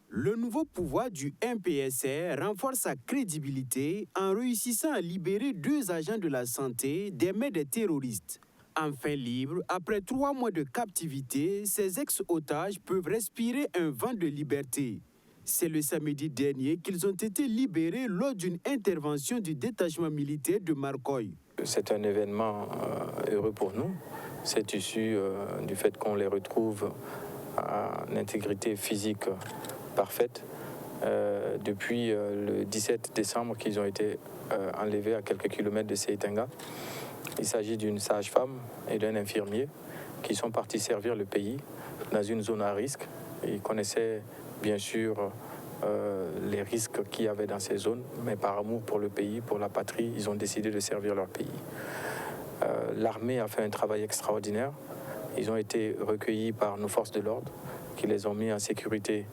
Le nouveau pouvoir du MPSR renforce sa crédibilité en réussissant à libérer 2 agents de la santé des mains des terroristes. Enfin libres, après 3 mois de captivité, ces ex-otages peuvent respirer un vent de liberté. C'est le samedi dernier qu'ils ont été libérés lors d'une intervention du détachement militaire de Marcoy. C'est un événement heureux pour nous. C'est issu du fait qu'on les retrouve en intégrité physique parfaite. Depuis le 17 décembre qu'ils ont été enlevés à quelques kilomètres de Seitenga. Il s'agit d'une sage-femme et d'un infirmier qui sont partis servir le pays dans une zone à risque. Ils connaissaient bien sûr les risques qu'il y avait dans ces zones, mais par amour pour le pays, pour la patrie, ils ont décidé de servir leur pays. L'armée a fait un travail extraordinaire. Ils ont été recueillis par nos forces de l'ordre qui les ont mis en sécurité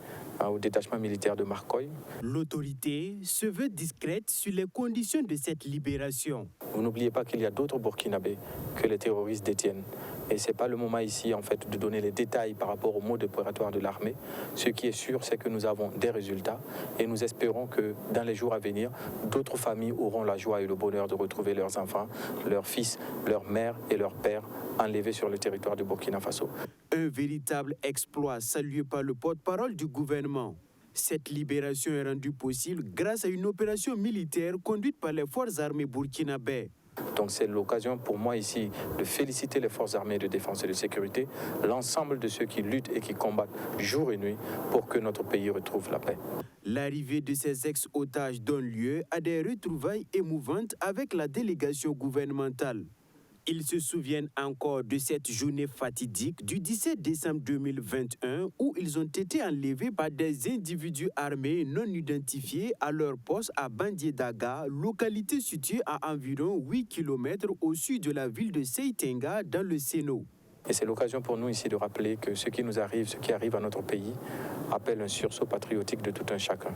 au détachement militaire de Marcoy. L'autorité se veut discrète sur les conditions de cette libération. Vous n'oubliez pas qu'il y a d'autres Burkinabés que les terroristes détiennent. Et ce n'est pas le moment ici, en fait, de donner les détails par rapport au mode opératoire de l'armée. Ce qui est sûr, c'est que nous avons des résultats et nous espérons que dans les jours à venir, d'autres familles auront la joie et le bonheur de retrouver leurs enfants, leurs fils, leurs mères et leurs pères enlevés sur le territoire du Burkina Faso. Un véritable exploit salué par le porte-parole du gouvernement. Cette libération est rendue possible grâce à une opération militaire conduite par les forces armées burkinabées. Donc c'est l'occasion pour moi ici de féliciter les forces armées de défense et de sécurité, l'ensemble de ceux qui luttent et qui combattent jour et nuit pour que notre pays retrouve la paix. L'arrivée de ces ex-otages donne lieu à des retrouvailles émouvantes avec la délégation gouvernementale. Ils se souviennent encore de cette journée fatidique du 17 décembre 2021 où ils ont été enlevés par des individus armés non identifiés à leur poste à Bandiédaga, localité située à environ 8 km au sud de la ville de Seitenga dans le Séno. Et c'est l'occasion pour nous ici de rappeler que ce qui nous arrive, ce qui arrive à notre pays, appelle un sursaut patriotique de tout un chacun.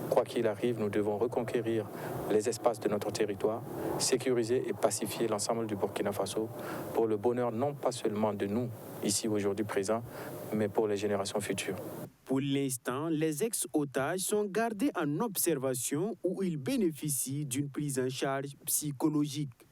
Quoi qu'il arrive, nous devons reconquérir les espaces de notre territoire, sécuriser et pacifier l'ensemble du Burkina Faso pour le bonheur non pas seulement de nous, ici aujourd'hui présents, mais pour les générations futures. Pour l'instant, les ex-otages sont gardés en observation où ils bénéficient d'une prise en charge psychologique.